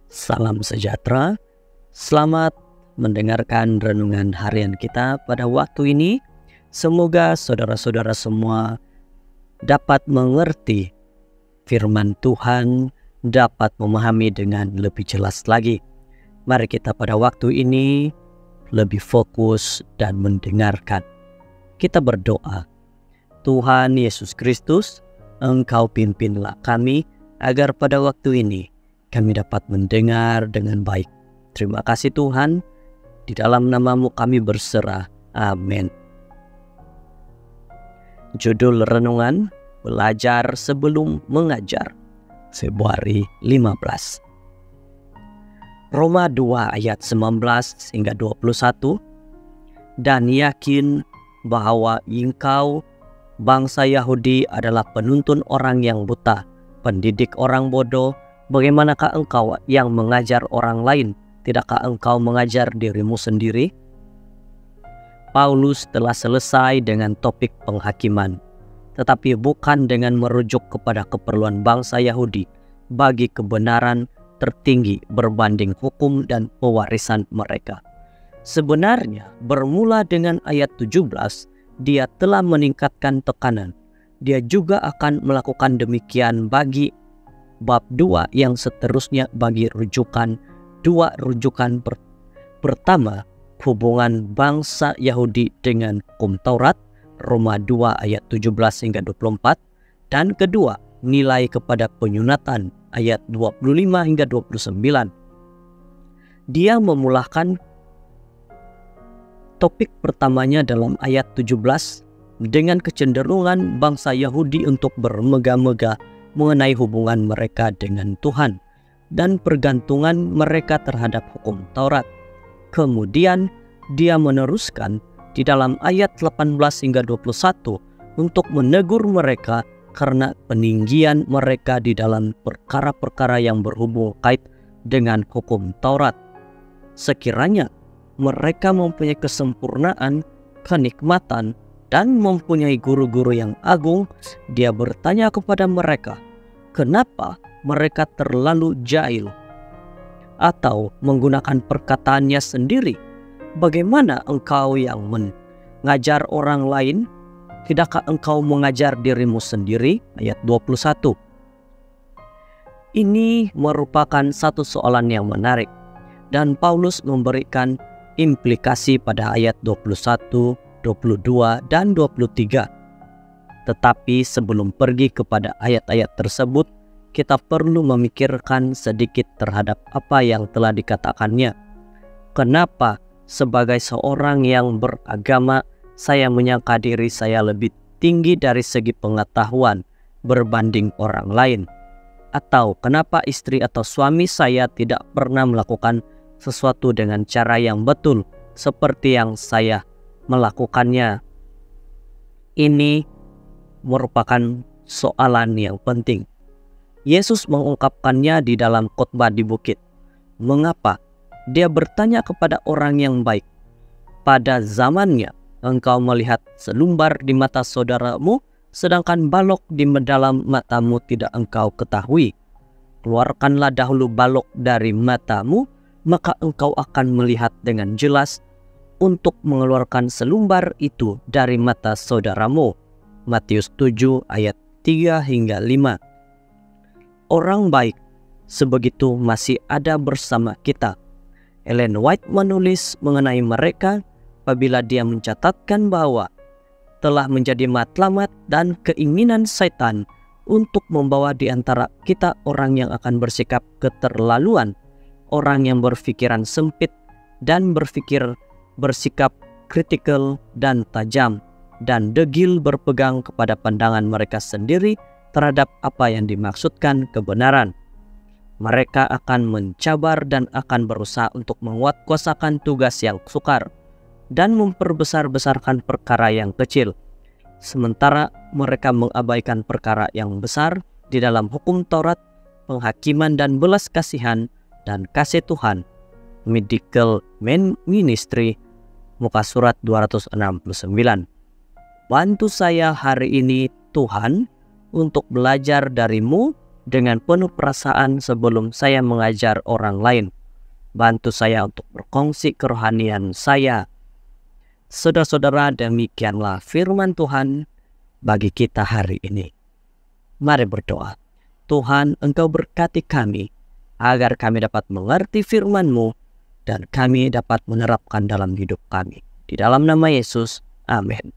Salam sejahtera, selamat mendengarkan renungan harian kita pada waktu ini. Semoga saudara-saudara semua dapat mengerti firman Tuhan, dapat memahami dengan lebih jelas lagi. Mari kita pada waktu ini lebih fokus dan mendengarkan. Kita berdoa. Tuhan Yesus Kristus, Engkau pimpinlah kami agar pada waktu ini kami dapat mendengar dengan baik. Terima kasih Tuhan, di dalam nama-Mu kami berserah. Amin. Judul renungan, belajar sebelum mengajar, Februari 15. Roma 2 ayat 19 hingga 21. Dan yakin bahwa engkau, bangsa Yahudi, adalah penuntun orang yang buta, pendidik orang bodoh. Bagaimanakah engkau yang mengajar orang lain? Tidakkah engkau mengajar dirimu sendiri? Paulus telah selesai dengan topik penghakiman, tetapi bukan dengan merujuk kepada keperluan bangsa Yahudi bagi kebenaran tertinggi berbanding hukum dan pewarisan mereka. Sebenarnya bermula dengan ayat 17, dia telah meningkatkan tekanan. Dia juga akan melakukan demikian bagi bab 2 yang seterusnya bagi dua rujukan pertama, hubungan bangsa Yahudi dengan hukum Taurat, Roma 2 ayat 17 hingga 24, dan kedua, nilai kepada penyunatan, ayat 25 hingga 29. Dia memulakan topik pertamanya dalam ayat 17 dengan kecenderungan bangsa Yahudi untuk bermegah-megah mengenai hubungan mereka dengan Tuhan dan pergantungan mereka terhadap hukum Taurat. Kemudian dia meneruskan di dalam ayat 18 hingga 21 untuk menegur mereka karena peninggian mereka di dalam perkara-perkara yang berhubung kait dengan hukum Taurat. Sekiranya mereka mempunyai kesempurnaan, kenikmatan, dan mempunyai guru-guru yang agung, dia bertanya kepada mereka, kenapa mereka terlalu jahil? Atau menggunakan perkataannya sendiri, bagaimana engkau yang mengajar orang lain? Tidakkah engkau mengajar dirimu sendiri? Ayat 21. Ini merupakan satu soalan yang menarik, dan Paulus memberikan implikasi pada ayat 21, 22, dan 23. Tetapi sebelum pergi kepada ayat-ayat tersebut, kita perlu memikirkan sedikit terhadap apa yang telah dikatakannya. Kenapa sebagai seorang yang beragama, saya menyangka diri saya lebih tinggi dari segi pengetahuan berbanding orang lain? Atau kenapa istri atau suami saya tidak pernah melakukan sesuatu dengan cara yang betul seperti yang saya melakukannya? Ini merupakan soalan yang penting. Yesus mengungkapkannya di dalam khotbah di bukit. Mengapa? Dia bertanya kepada orang yang baik. Pada zamannya, engkau melihat selumbar di mata saudaramu, sedangkan balok di dalam matamu tidak engkau ketahui. Keluarkanlah dahulu balok dari matamu, maka engkau akan melihat dengan jelas untuk mengeluarkan selumbar itu dari mata saudaramu. Matius 7 ayat 3 hingga 5. Orang baik sebegitu masih ada bersama kita. Ellen White menulis mengenai mereka apabila dia mencatatkan bahwa telah menjadi matlamat dan keinginan setan untuk membawa di antara kita orang yang akan bersikap keterlaluan, orang yang berpikiran sempit dan bersikap kritikal dan tajam, dan degil berpegang kepada pandangan mereka sendiri terhadap apa yang dimaksudkan kebenaran. Mereka akan mencabar dan akan berusaha untuk menguatkuasakan tugas yang sukar dan memperbesar-besarkan perkara yang kecil, sementara mereka mengabaikan perkara yang besar di dalam hukum Taurat, penghakiman dan belas kasihan dan kasih Tuhan. Medical Ministry, muka surat 269. Bantu saya hari ini Tuhan untuk belajar darimu dengan penuh perasaan sebelum saya mengajar orang lain. Bantu saya untuk berkongsi kerohanian saya. Saudara-saudara, demikianlah firman Tuhan bagi kita hari ini. Mari berdoa. Tuhan, Engkau berkati kami, agar kami dapat mengerti firman-Mu, dan kami dapat menerapkan dalam hidup kami. Di dalam nama Yesus, amin.